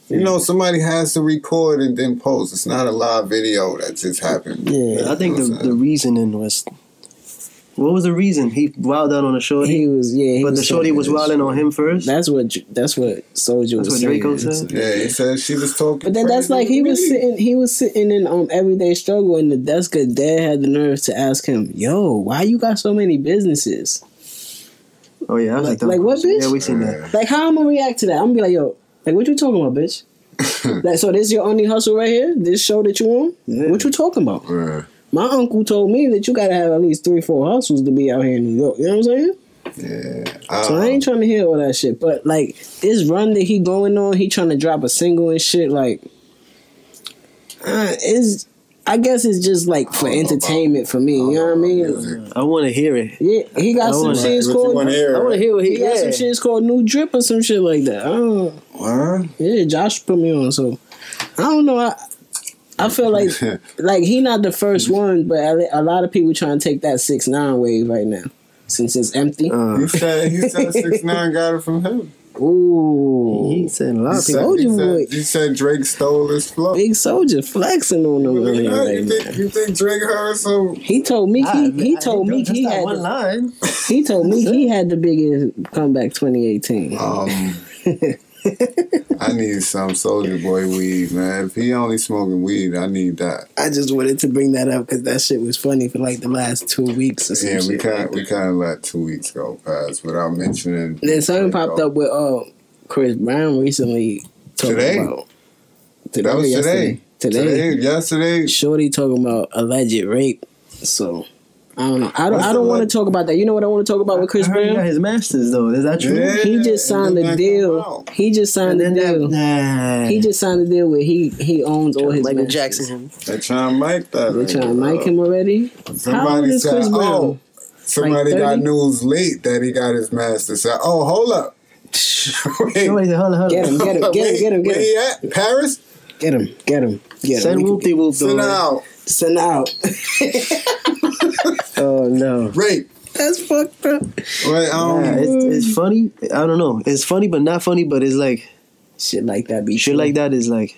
you know, somebody has to record and then post. It's not a live video that just happened. Yeah, I think You know what I'm the saying? reasoning was. What was the reason? He wilded out on the shorty. He was but the shorty was wilding on him first. That's what Soulja was what saying. Draco said? Yeah, he said she was talking. But then that's like he was sitting in Everyday Struggle, and the desk of dad had the nerve to ask him, "Yo, why you got so many businesses? Oh yeah, I was Like what, bitch? Yeah, we seen that. Like how I'm gonna react to that? I'm gonna be like, yo, like what you talking about, bitch? Like so, this your only hustle right here? This show that you on? Yeah. What you talking about? Yeah. My uncle told me that you gotta have at least 3-4 hustles to be out here in New York. You know what I'm saying? Yeah. So I ain't trying to hear all that shit. But like this run that he going on, he trying to drop a single and shit. Like, I guess it's just like for entertainment for me. You know what I mean? I want to hear it. Yeah, he got some shit called. want to hear? I want to hear what He he got some shit called New Drip or some shit like that. I don't. What? Yeah, Josh put me on. So I don't know. I feel like he not the first one, but a lot of people trying to take that 6ix9ine wave right now since it's empty. He said 6ix9ine got it from him. Ooh, He said a lot of people. He said Drake stole his flow. Big Soulja flexing on him right now. You think Drake heard some? He told me he told me he had one line. he told me he had the biggest comeback 2018. I need some Soulja Boy weed, man. If he only smoking weed, I need that. I just wanted to bring that up because that shit was funny for like the last 2 weeks or something. Yeah, we kind of let 2 weeks go past without mentioning. Then something popped up with Chris Brown recently talking Today? about That was Today. Yesterday. Shorty talking about alleged rape. So I don't know. I don't want to talk about that. You know what I want to talk about with Chris I heard he got Brown? his masters though. Is that true? Yeah. He just signed a deal. He just signed a deal. He just signed a deal where he owns all his Michael masters. Jackson him. They trying to mic that. They trying to mic him already? How old Somebody is said, Chris Brown? somebody Like got 30? news late that he got his master. Said, oh, hold up. Wait. Somebody said, hold on. Get him. Where he at? Paris? Get him. Send whoopty whoop Sit though. out. Send out. Oh no. Rape. That's fucked up. Wait, It's funny. I don't know. It's funny, but not funny. But it's like Shit like that be shit true. like that is like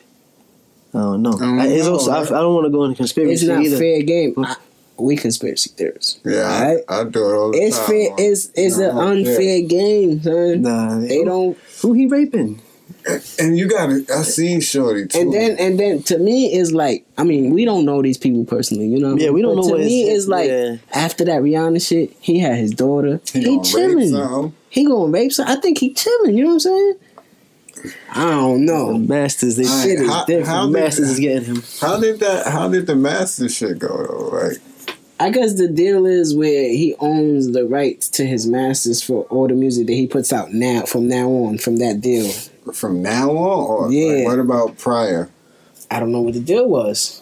I don't know. don't It's know, also right? I don't want to go into It's conspiracy not either. fair game. We conspiracy theorists. yeah, Alright? I do it all the It's time. fair. man. It's an unfair game, son. Nah, They don't. Who he raping? And you got it. I seen Shorty too. And then to me is like, I mean, we don't know these people personally, you know. What I Yeah, mean? we don't But know To what me, his- it's like yeah. after that Rihanna shit, he had his daughter. He gonna rape chilling. some. He gonna rape some. I think he chilling. You know what I'm saying? I don't The know. Masters, they Alright, Shit is how different. did- Masters is getting him. How did the master shit go though? Like, I guess the deal is where he owns the rights to his masters for all the music that he puts out now, from now on, from that deal. from now on, or Yeah. like, what about prior? I don't know what the deal was.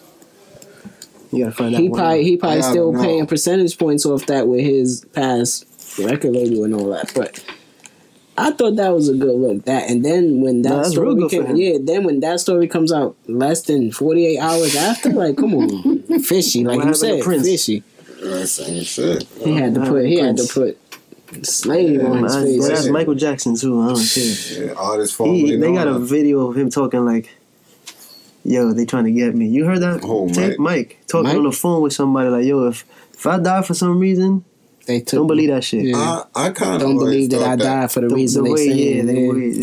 You gotta find out. He one. probably I still don't know. paying percentage points off that with his past record label and all that. But I thought that was a good look. That and then when that that's real story good for came, him. then when that story comes out less than 48 hours after, like come on, fishy, like What you happened to said, Prince? fishy. Same shit. He had to Prince. put slave on his face. That's Michael Jackson too. I don't care. Yeah, artists formerly They got a known. video of him talking like, "Yo, they trying to get me." You heard that? Oh, Tape Mike talking Mike? on the phone with somebody like, "Yo, if I die for some reason, They took don't believe that shit." Yeah. I kind of Don't believe that I died for the reason they say.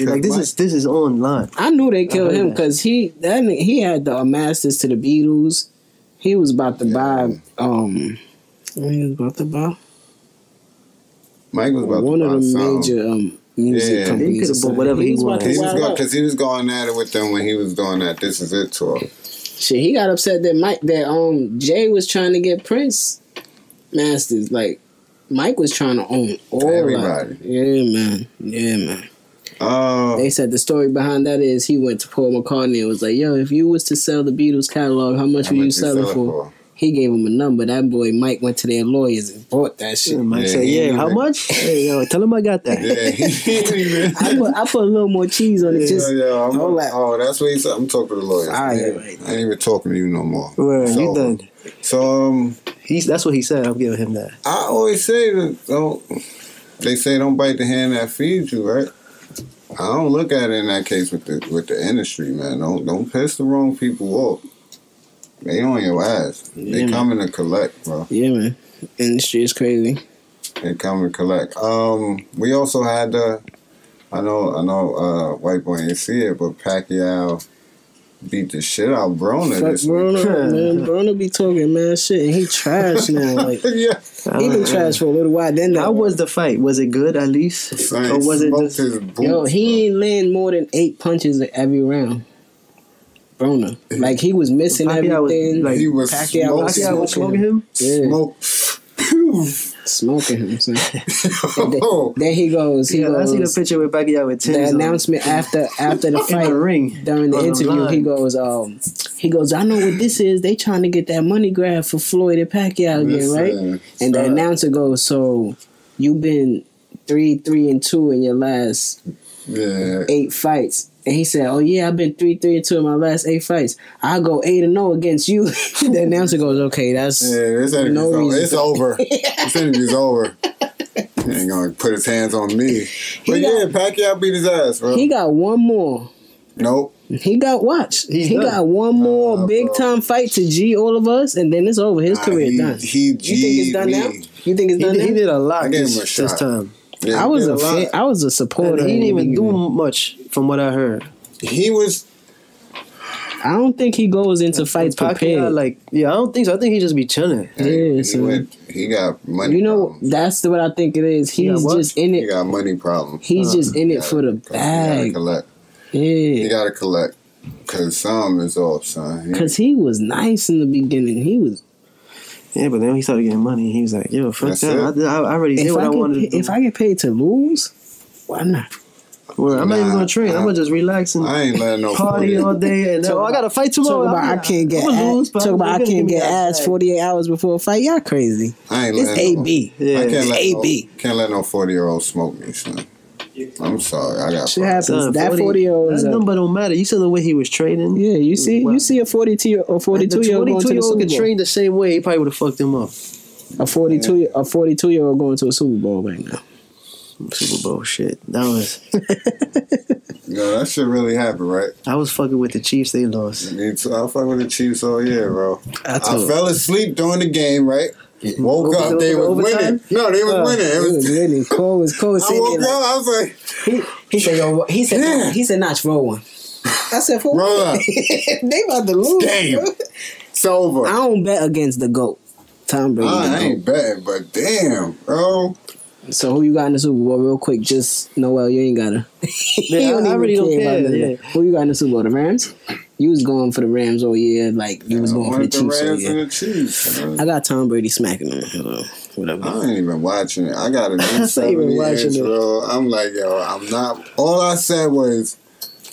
Like this is online. I knew they killed heard him that. because he had the masters to the Beatles. He was about to buy. What he was about to buy Mike was about one to of buy the some. major music Yeah. companies. He could've or bought something. whatever he was about wanted. to He was wild going out. because he was going at it with them when he was doing that "This Is It" tour. Shit, he got upset that Jay was trying to get Prince masters. Like Mike was trying to own all Everybody. that. Yeah, man. Oh, They said the story behind that is he went to Paul McCartney and was like, "Yo, if you was to sell the Beatles catalog, how much would you sell it for?" He gave him a number. That boy Mike went to their lawyers and bought that shit. Mike said, "Yeah, how much? Hey, yo, tell him I got that." Yeah, I put a little more cheese on it. Just oh, that's what he said. I'm talking to the lawyers. All right, I ain't even talking to you no more. Well, so, he done. So That's what he said. I'm giving him that. I always say that they say don't bite the hand that feeds you, right? I don't look at it in that case with the industry, man. Don't piss the wrong people off. They on your ass. They coming to collect, bro. Yeah, man. Industry is crazy. They come to collect. We also had I know white boy ain't see it, but Pacquiao beat the shit out of Broner this week. Man. Broner be talking mad shit, and he trash now. Like, yeah. He been trash for a little while. Then how was the fight? Was it good at least? Or was it just... Yo, he ain't land more than 8 punches every round. Broner. Like, he was missing everything. He was Pacquiao was smoking him? Yeah. Smoking him, son. then he goes. I see the picture with Pacquiao with Tim. The announcement after the fight, during the interview, he goes, I know what this is. They trying to get that money grab for Floyd and Pacquiao again, right? And the announcer goes, so you've been 3-3-2 in your last 8 fights. And he said, oh, yeah, I've been 3-3-2 in my last 8 fights. I'll go 8-0 against you. The announcer goes, okay, that's this it's over. This interview's over. He ain't going to put his hands on me. But Pacquiao beat his ass, bro. He got one more. Nope. He got got one more big-time fight to G all of us, and then it's over. His career done. You think it's done now? You think it's done now? He did a lot this time. Yeah, I was a supporter. He didn't even do much from what I heard. He was. I don't think he goes into fights prepared. I don't think so. I think he just be chilling. He got money. You know, problems. that's what I think it is. He's just in it. He got money problems. He's just in it for the bag. He gotta collect. Yeah, he gotta collect because some is off, son. Because he was nice in the beginning. He was. Yeah, but then he started getting money. He was like, yo, fuck that. I already did what I wanted to do. If I get paid to lose, why not? Well, I'm not even going to train. I'm going to just relax and I ain't letting no party all day. And I got to fight tomorrow. Talk about I can't get ass 48 hours before a fight. Y'all crazy. I ain't it's AB. Can't let no 40-year-old smoke me, son. I'm sorry. I got shit happens. That 40-year-old that number don't matter. You saw the way he was trading. Yeah, you see a 42-year-old going to the Super Bowl. Could train the same way. He probably would have fucked him up. A 42-year-old going to a Super Bowl right now. Super Bowl shit. That was. Yo, that shit really happened, right? I was fucking with the Chiefs. They lost. Me too. I fucking with the Chiefs all year, bro. I fell asleep during the game, right? Woke up, they was winning. No, they was winning. It was winning. Cole was I woke up, I was like, he said, Notch, roll one. I said, for roll up. They about to lose. Damn. It's over. I don't bet against the GOAT. Tom Brady. I ain't betting, but damn, bro. So who you got in the Super Bowl real quick? Just Noel, you ain't gotta. I really don't care. Yeah. Who you got in the Super Bowl? The Rams? You was going for the Rams all year, like you was going for the Chiefs all year. The Chiefs, I got Tom Brady smacking them. Whatever. I ain't even watching it. I got a new 70 inch, bro. I'm like, yo, I'm not. All I said was,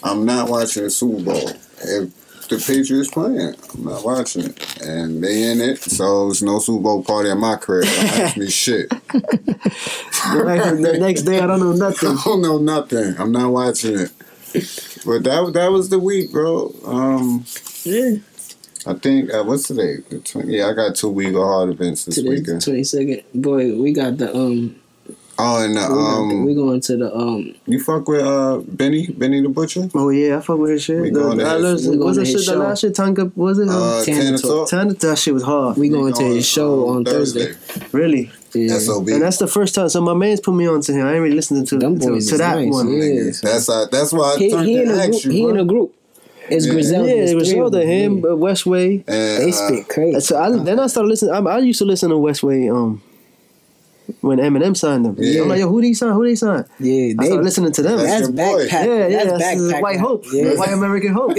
I'm not watching the Super Bowl. If the Patriots playing, I'm not watching it, and they in it, so it's no Super Bowl party at my crib. Don't ask me shit. The next day, I don't know nothing. I don't know nothing. I'm not watching it. But that was the week, bro. Yeah. I think what's today? I got 2 week of hard events this weekend. 22nd. Boy, we got the we going to the You fuck with Benny the Butcher? Oh yeah, I fuck with his shit. We going to his show. The last shit Tanka was it? Tanna, that shit was hard. We going to his show on Thursday. Really? Yeah. SOB. And that's the first time. So my man's put me on to him. I ain't really listening to that nice. one. Yeah. That's why I turned to ask you. He in a group. It's Griselda. Yeah, Griselda, him, Westway. They spit crazy. So then I started listening. I used to listen to Westway. When Eminem signed them, I'm like, yo, who they sign? Yeah, I started listening to them. That's backpack. Yeah, that's White Hope, White American Hope.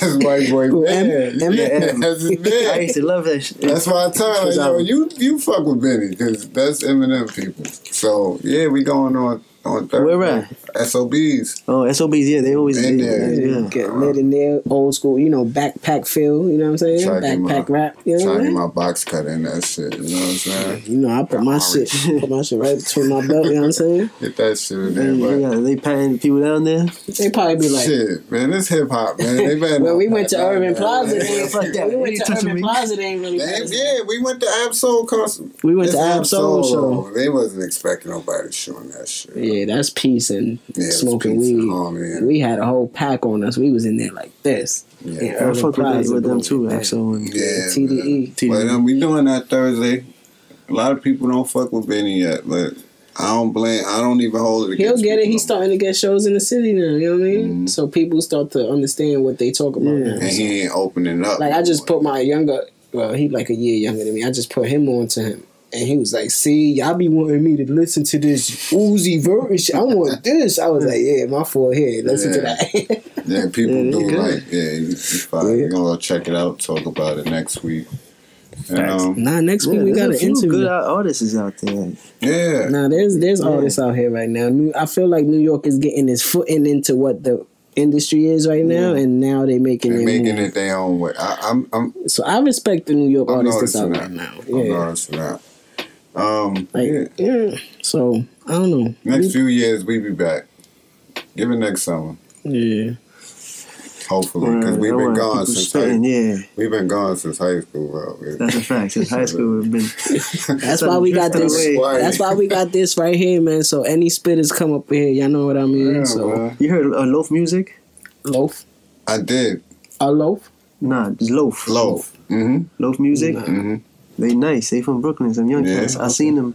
That's White Boy man. That's his man. I used to love that shit. That's why I tell you, you fuck with Benny because that's Eminem people. So yeah, we going on On Thursday. Where at? SOBs. Oh, SOBs, yeah, they always In there. Yeah. Get lit in there, old school, you know, backpack feel, you know what I'm saying? Try to get Backpack my- rap, you know Trying what to I get mean? my box cut in that shit. You know what I'm saying? You know, I put my shit right between my belt, you know what I'm saying? Get that shit in there. But They patting people down there. They probably be like, shit, man, this hip hop, man. They better well, not we went to pat Urban down, Plaza, man. they Fuck that. we went Ain't to touching Urban me. Plaza, they ain't really Yeah, we went to Absol concert. We went It's to Absol, so They wasn't expecting nobody showing that shit. yeah, that's peace and Yeah, it's smoking peace and weed. harmony and- We had a whole pack on us. We was in there like this. Yeah. In I Urban fuck Plaza, with them boy. too, actually. Yeah, TDE. But we doing that Thursday. A lot of people don't fuck with Benny yet, but I don't even hold it He'll against get it. people He's no more. starting to get shows in the city now. You know what I mean? So people start to understand what they talk about now. And he ain't opening up. Like I just put my younger, well, he like a year younger than me. I just put him on to him. And he was like, see, y'all be wanting me to listen to this Uzi verse. I want this. I was like, yeah, my forehead. Listen to that. Yeah, people do good. like, it's fine. We're going to go check it out, talk about it next week. And, Nah, next week we there's got a an few interview. good artists out there. yeah. Nah, there's artists out here right now. I feel like New York is getting its footing into what the industry is right now, and now they making They're it making more. it their own way. So I respect the New York I'm artists that's noticing out that. right now. I'm Yeah. noticing that. Like, yeah. So I don't know. Next few years, we be back. Give it next summer. Yeah. Hopefully, because we've been gone since Yeah, we've been gone since high school, bro. that's a fact. Since high school, we've been. That's why we got this. away. That's why we got this right here, man. So any spitters come up here, y'all know what I mean. Yeah, so man. You heard loaf music? loaf, I did. a loaf. Nah, it's loaf. Loaf. Mm-hmm. Loaf music. Mm-hmm. They nice. They from Brooklyn. Some young Yeah, cats. I seen them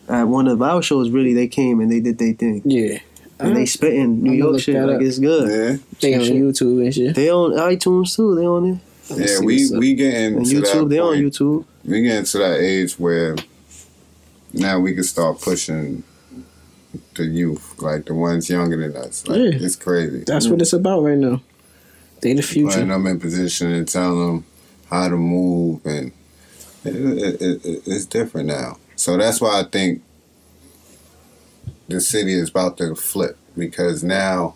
at one of our shows. Really, they came and they did their thing. Yeah. And they spitting New I'ma York look shit that like up. it's good. Yeah. They on YouTube and shit. They on iTunes too. They on it. Yeah, see we what's up. getting And to that YouTube. They on point. YouTube. We getting to that age where now we can start pushing the youth, like the ones younger than us. Like, Yeah. it's crazy. That's what it's about right now. They the future. Putting them in position and telling them how to move, and it's different now. So that's why I think the city is about to flip, because now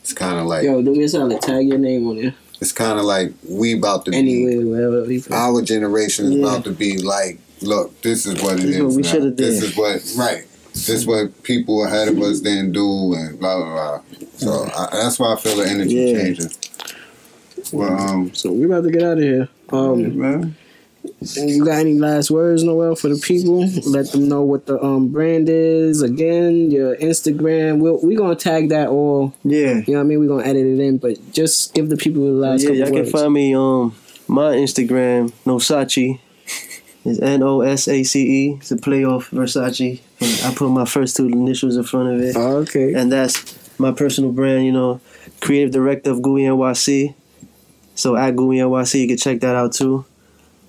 it's kind of like Yo, do me a solid. Tag your name on there. it's kind of like we about to be. Anywhere, wherever. You feel. Our generation is Yeah. about to be like, look, this is what it This is. is what we now. shoulda This did. is what right. This is what people ahead of us didn't do, and blah blah blah. So that's why I feel the energy Yeah. changing. Well, So we about to get out of here. man. You got any last words, Noel, for the people? Let them know what the brand is. Again, your Instagram. We gonna tag that all. Yeah. You know what I mean? We're gonna edit it in, but just give the people the last Yeah, couple y'all can words. find me on my Instagram, Nosachi. It's Nosace. It's a play off Versace. I put my first two initials in front of it. Oh, okay. And that's my personal brand, creative director of GUI NYC. So at GUI NYC, you can check that out too.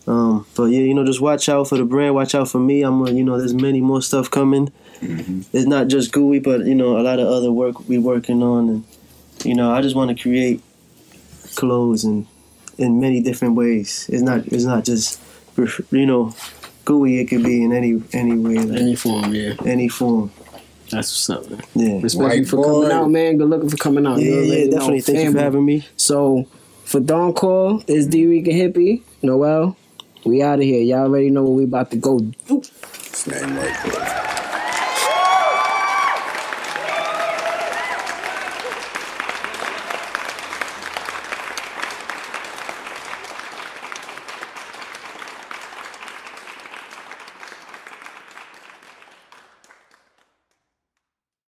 But yeah, just watch out for the brand, watch out for me. There's many more stuff coming. Mm-hmm. It's not just GUI, but a lot of other work we working on, and I just want to create clothes in many different ways. It's not just GUI. It could be in any way, like, Any form, yeah. any form. That's what's up, man. Yeah. Especially White for boy. coming out, man. Good looking for coming out. You Yeah, already know, definitely. Thank you for family. having me. So for Dawn Call, it's Drican Hippie, Noel. We out of here. Y'all already know what we about to go do. His name White Boy.